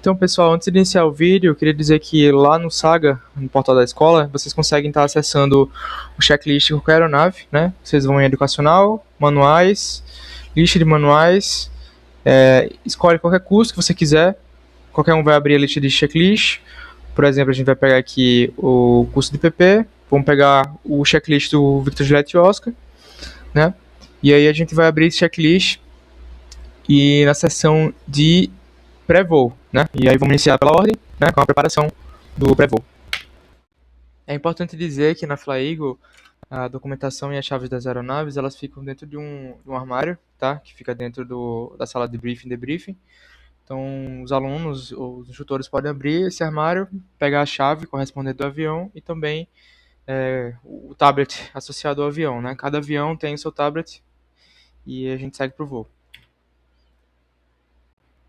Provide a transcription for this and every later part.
Então, pessoal, antes de iniciar o vídeo, eu queria dizer que lá no Saga, no portal da escola, vocês conseguem estar acessando o checklist de qualquer aeronave, né? Vocês vão em educacional, manuais, lista de manuais, escolhe qualquer curso que você quiser, qualquer um vai abrir a lista de checklist. Por exemplo, a gente vai pegar aqui o curso de PP, vamos pegar o checklist do Victor Juliette Oscar, né? E aí a gente vai abrir esse checklist e na seção de pré-voo, né? E aí vamos iniciar pela ordem, né? Com a preparação do pré-voo. É importante dizer que na Flyeagle a documentação e as chaves das aeronaves elas ficam dentro de um armário, tá? Que fica dentro da sala de briefing, debriefing. Então os alunos ou os instrutores podem abrir esse armário, pegar a chave correspondente do avião e também o tablet associado ao avião, né? Cada avião tem o seu tablet e a gente segue para o voo.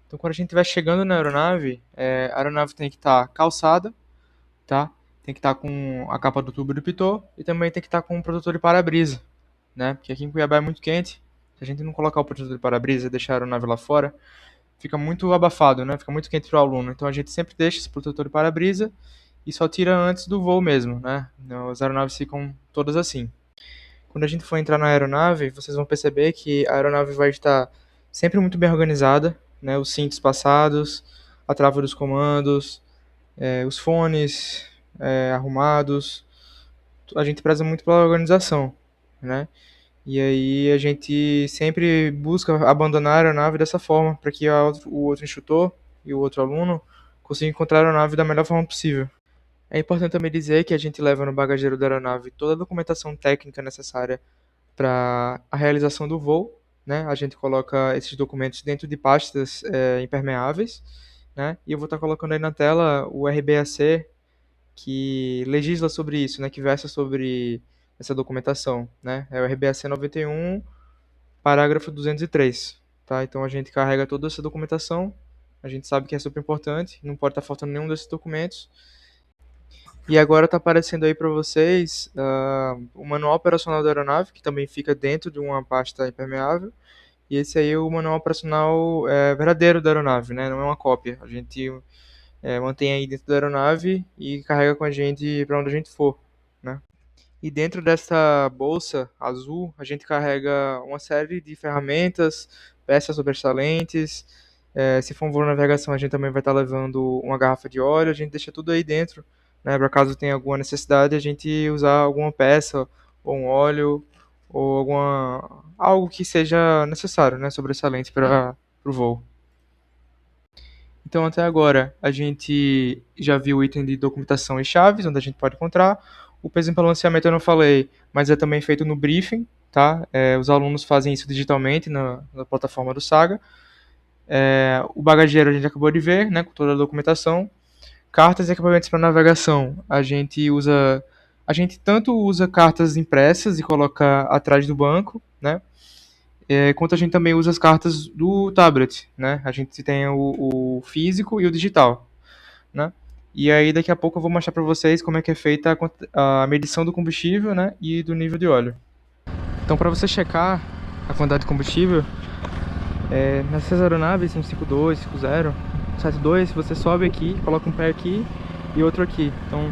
Então, quando a gente estiver chegando na aeronave, a aeronave tem que estar calçada, tá? Tem que estar com a capa do tubo do pitot e também tem que estar com um protetor de para-brisa, né? Porque aqui em Cuiabá é muito quente. Se a gente não colocar o protetor de para-brisa e deixar a aeronave lá fora, fica muito abafado, né? Fica muito quente para o aluno. Então, a gente sempre deixa esse protetor de para-brisa e só tira antes do voo mesmo, né? As aeronaves ficam todas assim. Quando a gente for entrar na aeronave, vocês vão perceber que a aeronave vai estar sempre muito bem organizada, né? Os cintos passados, a trava dos comandos, os fones arrumados. A gente preza muito pela organização, né? E aí a gente sempre busca abandonar a aeronave dessa forma, para que o outro instrutor e o outro aluno consigam encontrar a aeronave da melhor forma possível. É importante também dizer que a gente leva no bagageiro da aeronave toda a documentação técnica necessária para a realização do voo, né? A gente coloca esses documentos dentro de pastas impermeáveis, né? E eu vou estar colocando aí na tela o RBAC que legisla sobre isso, né? Que versa sobre essa documentação, né? É o RBAC 91, parágrafo 203, tá? Então a gente carrega toda essa documentação, a gente sabe que é super importante, não pode estar faltando nenhum desses documentos. E agora está aparecendo aí para vocês o manual operacional da aeronave, que também fica dentro de uma pasta impermeável. E esse aí é o manual operacional verdadeiro da aeronave, né? Não é uma cópia. A gente mantém aí dentro da aeronave e carrega com a gente para onde a gente for, né? E dentro dessa bolsa azul, a gente carrega uma série de ferramentas, peças sobressalentes. Se for um voo de navegação, a gente também vai estar levando uma garrafa de óleo. A gente deixa tudo aí dentro, né, para caso tenha alguma necessidade, a gente usar alguma peça, ou um óleo, ou algo que seja necessário, né, sobressalente para o voo. Então, até agora, a gente já viu o item de documentação e chaves, onde a gente pode encontrar. O peso em balanceamento eu não falei, mas é também feito no briefing, tá? Os alunos fazem isso digitalmente na plataforma do Saga. O bagageiro a gente acabou de ver, né, com toda a documentação. Cartas e equipamentos para navegação. A gente tanto usa cartas impressas e coloca atrás do banco, né? Quanto a gente também usa as cartas do tablet, né? A gente tem o físico e o digital, né? E aí daqui a pouco eu vou mostrar para vocês como é que é feita a medição do combustível, né? E do nível de óleo. Então, para você checar a quantidade de combustível, nessas aeronaves, 152, 50, 72, você sobe aqui, coloca um pé aqui e outro aqui. Então,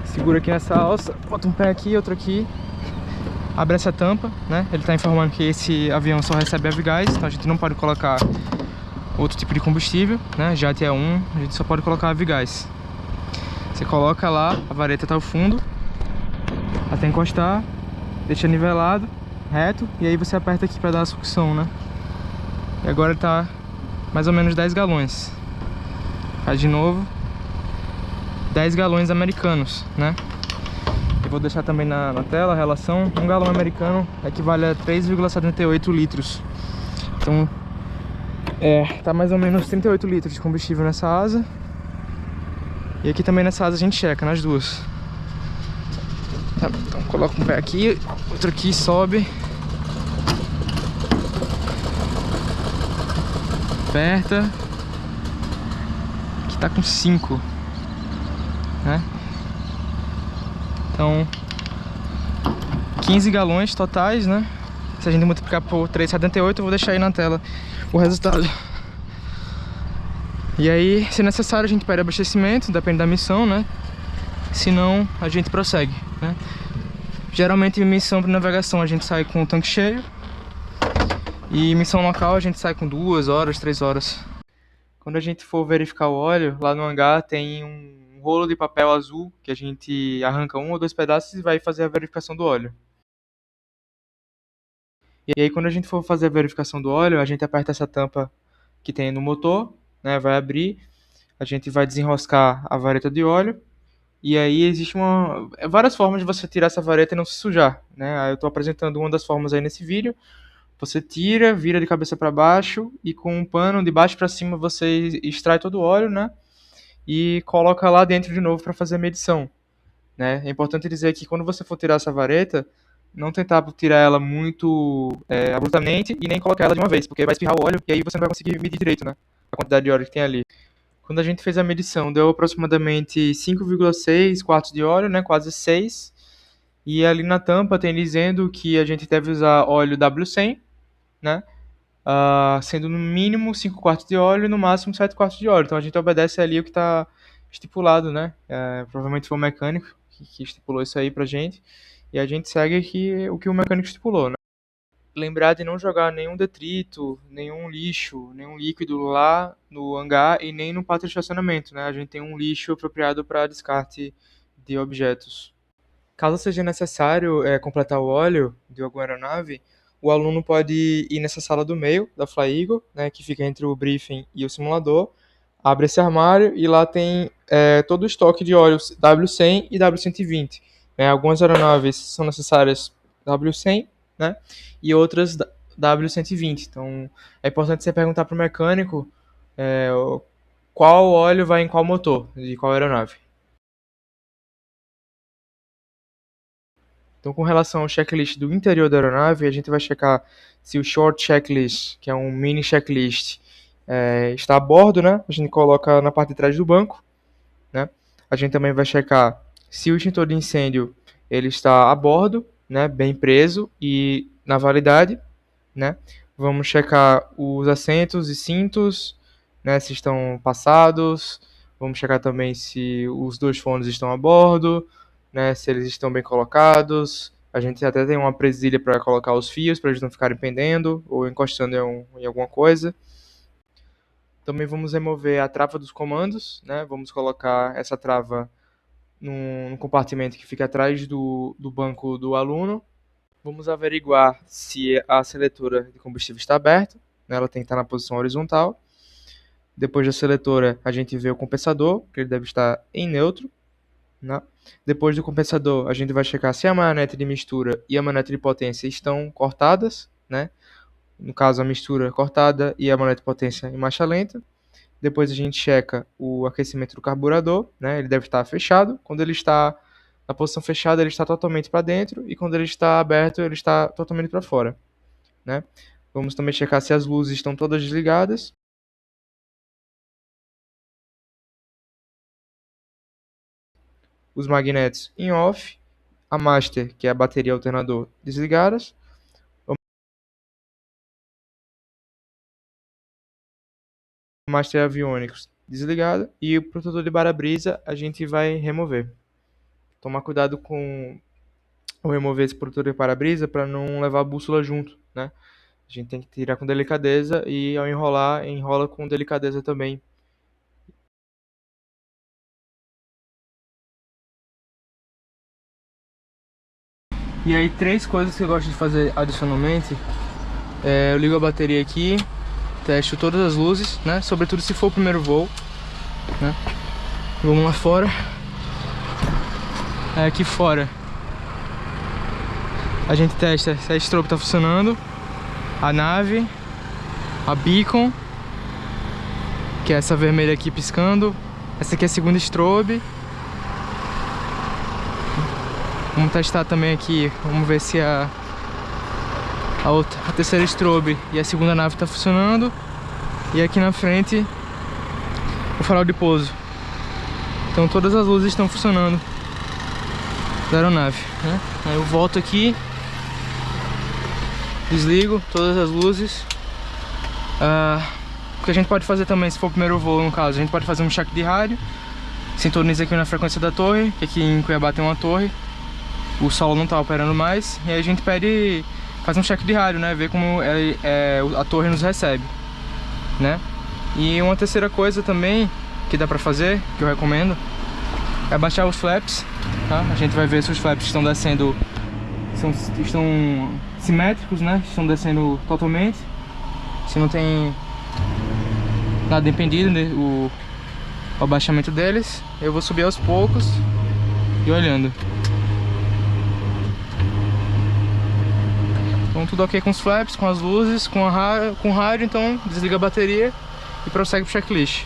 segura aqui nessa alça, bota um pé aqui e outro aqui, abre essa tampa, né? Ele está informando que esse avião só recebe avgás, então a gente não pode colocar outro tipo de combustível, né? Jet A1, a gente só pode colocar avgás. Você coloca lá, a vareta está ao fundo, até encostar, deixa nivelado, reto, e aí você aperta aqui para dar a sucção, né? E agora está mais ou menos 10 galões. Faz de novo. 10 galões americanos, né? Eu vou deixar também na tela a relação. 1 galão americano equivale a 3,78 litros. Então, tá mais ou menos 38 litros de combustível nessa asa. E aqui também nessa asa a gente checa, nas duas. Tá, então coloca um pé aqui, outro aqui, sobe. Aperta. Aqui tá com 5, né? Então 15 galões totais, né? Se a gente multiplicar por 3,78, eu vou deixar aí na tela o resultado. E aí, se necessário, a gente pede abastecimento, depende da missão, né? Se não, a gente prossegue, né? Geralmente, em missão de navegação, a gente sai com o tanque cheio. E missão local, a gente sai com 2 horas, 3 horas. Quando a gente for verificar o óleo, lá no hangar tem um rolo de papel azul que a gente arranca 1 ou 2 pedaços e vai fazer a verificação do óleo. E aí, quando a gente for fazer a verificação do óleo, a gente aperta essa tampa que tem no motor, né? Vai abrir, a gente vai desenroscar a vareta de óleo. E aí existe várias formas de você tirar essa vareta e não se sujar, né? Aí eu estou apresentando uma das formas aí nesse vídeo. Você tira, vira de cabeça para baixo e com um pano de baixo para cima você extrai todo o óleo, né? E coloca lá dentro de novo para fazer a medição, né? É importante dizer que quando você for tirar essa vareta, não tentar tirar ela muito abruptamente e nem colocar ela de uma vez, porque vai espirrar o óleo e aí você não vai conseguir medir direito, né? A quantidade de óleo que tem ali. Quando a gente fez a medição, deu aproximadamente 5,6 quartos de óleo, né? Quase 6. E ali na tampa tem dizendo que a gente deve usar óleo W100, né? Sendo no mínimo 5 quartos de óleo e no máximo 7 quartos de óleo. Então a gente obedece ali o que está estipulado, né? Provavelmente foi o mecânico que estipulou isso aí pra gente. E a gente segue o que o mecânico estipulou, né? Lembrar de não jogar nenhum detrito, nenhum lixo, nenhum líquido lá no hangar e nem no pátio de estacionamento, né? A gente tem um lixo apropriado para descarte de objetos. Caso seja necessário completar o óleo de alguma aeronave, o aluno pode ir nessa sala do meio da Fly Eagle, né, que fica entre o briefing e o simulador, abre esse armário e lá tem todo o estoque de óleos W100 e W120. Né? Algumas aeronaves são necessárias W100, né, e outras W120. Então é importante você perguntar para o mecânico qual óleo vai em qual motor, de qual aeronave. Então, com relação ao checklist do interior da aeronave, a gente vai checar se o short checklist, que é um mini checklist, está a bordo, né? A gente coloca na parte de trás do banco, né? A gente também vai checar se o extintor de incêndio ele está a bordo, né? Bem preso e na validade, né? Vamos checar os assentos e cintos, né? Se estão passados. Vamos checar também se os 2 fones estão a bordo, né, se eles estão bem colocados. A gente até tem uma presilha para colocar os fios, para eles não ficarem pendendo ou encostando em alguma coisa. Também vamos remover a trava dos comandos, né? Vamos colocar essa trava num compartimento que fica atrás do banco do aluno. Vamos averiguar se a seletora de combustível está aberta, né? Ela tem que estar na posição horizontal. Depois da seletora, a gente vê o compensador, que ele deve estar em neutro. Né? Depois do compensador, a gente vai checar se a manete de mistura e a manete de potência estão cortadas, né? No caso, a mistura cortada e a manete de potência em marcha lenta. Depois a gente checa o aquecimento do carburador, né? Ele deve estar fechado. Quando ele está na posição fechada, ele está totalmente para dentro, e quando ele está aberto, ele está totalmente para fora, né? Vamos também checar se as luzes estão todas desligadas. Os magnetos em off, a master, que é a bateria alternador, desligadas. O master aviônicos desligado e o protetor de para-brisa a gente vai remover. Tomar cuidado com o remover esse protetor de para-brisa para não levar a bússola junto, né? A gente tem que tirar com delicadeza e ao enrolar, enrola com delicadeza também. E aí 3 coisas que eu gosto de fazer adicionalmente. Eu ligo a bateria aqui, testo todas as luzes, né? Sobretudo se for o primeiro voo, né? Vamos lá fora. Aqui fora a gente testa se a strobe está funcionando, a nave, a beacon, que é essa vermelha aqui piscando. Essa aqui é a segunda strobe. Vamos testar também aqui, vamos ver se a terceira strobe e a segunda nave está funcionando. E aqui na frente o farol de pouso. Então todas as luzes estão funcionando da aeronave, né? Aí eu volto aqui, desligo todas as luzes. que a gente pode fazer também, se for o primeiro voo no caso, a gente pode fazer um check de rádio, sintoniza aqui na frequência da torre, que aqui em Cuiabá tem uma torre, o solo não tá operando mais, e aí a gente pede, faz um check de rádio, né, ver como a torre nos recebe, né. E uma terceira coisa também que dá pra fazer, que eu recomendo, é baixar os flaps, tá? A gente vai ver se os flaps estão descendo, estão simétricos, né, estão descendo totalmente, se não tem nada impedindo, né, o abaixamento deles. Eu vou subir aos poucos e olhando. Então tudo ok com os flaps, com as luzes, com o rádio, então desliga a bateria e prossegue pro checklist.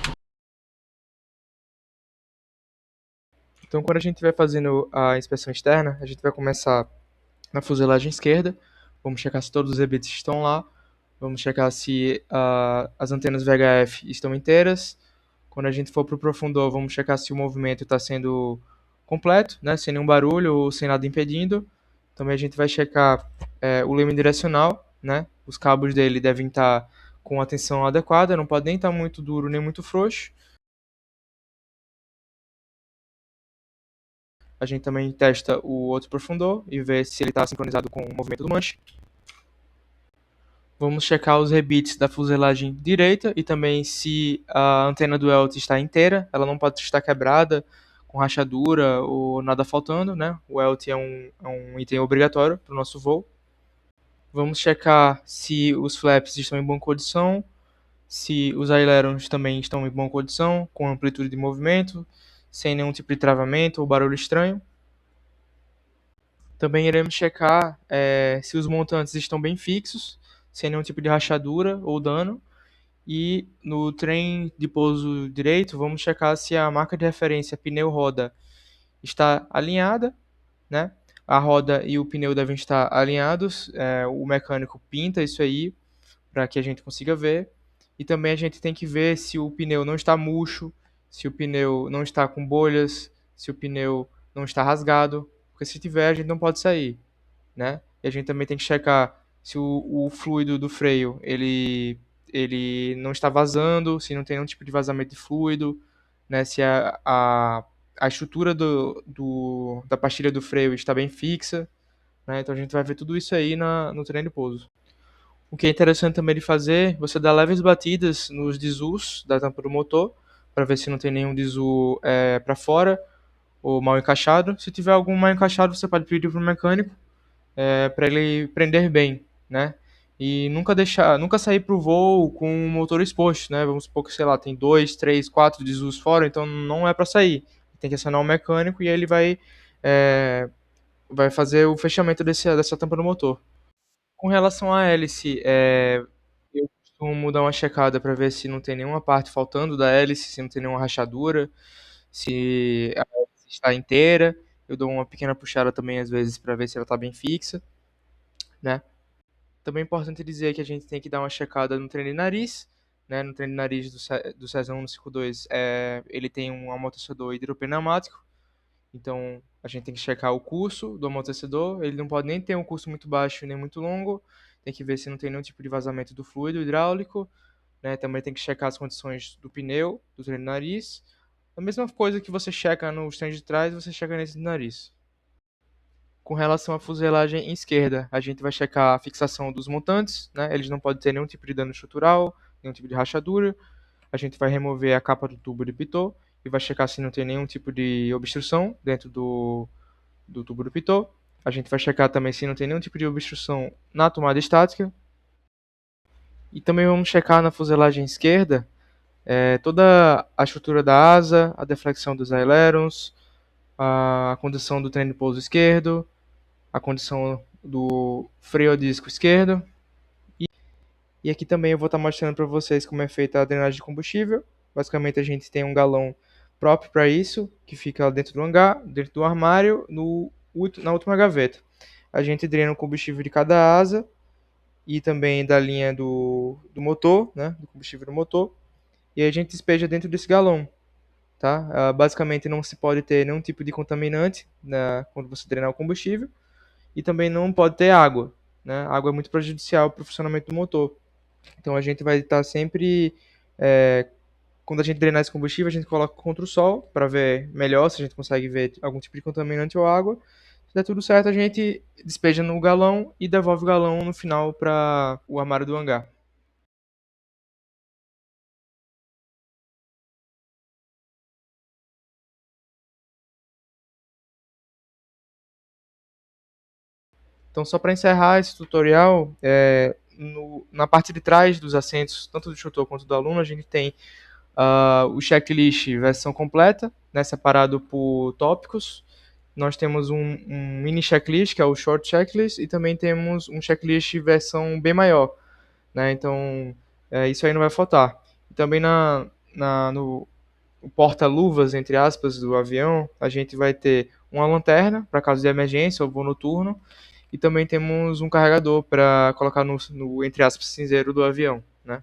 Então quando a gente vai fazendo a inspeção externa, a gente vai começar na fuselagem esquerda, vamos checar se todos os rebits estão lá, vamos checar se as antenas VHF estão inteiras. Quando a gente for para o profundor, vamos checar se o movimento está sendo completo, né, sem nenhum barulho ou sem nada impedindo. Também a gente vai checar o leme direcional, né, os cabos dele devem estar com a tensão adequada, não pode nem estar muito duro nem muito frouxo. A gente também testa o outro profundor e vê se ele está sincronizado com o movimento do manche. Vamos checar os rebits da fuselagem direita e também se a antena do ELT está inteira, ela não pode estar quebrada, com rachadura ou nada faltando, né? O ELT é um item obrigatório para o nosso voo. Vamos checar se os flaps estão em boa condição, se os ailerons também estão em boa condição, com amplitude de movimento, sem nenhum tipo de travamento ou barulho estranho. Também iremos checar se os montantes estão bem fixos, sem nenhum tipo de rachadura ou dano. E no trem de pouso direito, vamos checar se a marca de referência pneu-roda está alinhada, né? A roda e o pneu devem estar alinhados. O mecânico pinta isso aí para que a gente consiga ver. E também a gente tem que ver se o pneu não está murcho, se o pneu não está com bolhas, se o pneu não está rasgado, porque se tiver a gente não pode sair, né? E a gente também tem que checar se o fluido do freio ele não está vazando, se não tem nenhum tipo de vazamento de fluido, né? Se a estrutura da pastilha do freio está bem fixa, né? Então a gente vai ver tudo isso aí no treino de pouso. O que é interessante também de fazer, você dá leves batidas nos disus da tampa do motor, para ver se não tem nenhum disu para fora ou mal encaixado. Se tiver algum mal encaixado, você pode pedir para o mecânico para ele prender bem, né? E nunca sair para o voo com o motor exposto, né? Vamos supor que, sei lá, tem 2, 3, 4 desusos fora, então não é para sair. Tem que acionar o mecânico e ele vai fazer o fechamento dessa tampa do motor. Com relação à hélice, eu costumo dar uma checada para ver se não tem nenhuma parte faltando da hélice, se não tem nenhuma rachadura, se a hélice está inteira. Eu dou uma pequena puxada também às vezes para ver se ela está bem fixa, né? Também é importante dizer que a gente tem que dar uma checada no trem de nariz, né? No trem de nariz do Cessna 152, ele tem um amortecedor hidropneumático, então a gente tem que checar o curso do amortecedor, ele não pode nem ter um curso muito baixo nem muito longo, tem que ver se não tem nenhum tipo de vazamento do fluido hidráulico, né? Também tem que checar as condições do pneu, do trem de nariz. A mesma coisa que você checa nos trens de trás, você checa nesse de nariz. Com relação à fuselagem esquerda, a gente vai checar a fixação dos montantes, né? Eles não podem ter nenhum tipo de dano estrutural, nenhum tipo de rachadura. A gente vai remover a capa do tubo de pitot e vai checar se não tem nenhum tipo de obstrução dentro do tubo do pitot. A gente vai checar também se não tem nenhum tipo de obstrução na tomada estática. E também vamos checar na fuselagem esquerda toda a estrutura da asa, a deflexão dos ailerons, a condição do trem de pouso esquerdo, a condição do freio a disco esquerdo. E aqui também eu vou estar mostrando para vocês como é feita a drenagem de combustível. Basicamente a gente tem um galão próprio para isso, que fica dentro do hangar, dentro do armário, na última gaveta. A gente drena o combustível de cada asa e também da linha do motor, né, do combustível do motor. E a gente despeja dentro desse galão. Tá? Basicamente não se pode ter nenhum tipo de contaminante, né, quando você drenar o combustível. E também não pode ter água. Né? A água é muito prejudicial para o funcionamento do motor. Então a gente vai estar sempre Quando a gente drenar esse combustível, a gente coloca contra o sol para ver melhor se a gente consegue ver algum tipo de contaminante ou água. Se der tudo certo, a gente despeja no galão e devolve o galão no final para o armário do hangar. Então, só para encerrar esse tutorial, na parte de trás dos assentos, tanto do instrutor quanto do aluno, a gente tem o checklist versão completa, né, separado por tópicos. Nós temos um mini checklist, que é o short checklist, e também temos um checklist versão bem maior. Né, então, isso aí não vai faltar. E também no porta-luvas, entre aspas, do avião, a gente vai ter uma lanterna para caso de emergência ou voo noturno, e também temos um carregador para colocar no, entre aspas, cinzeiro do avião, né?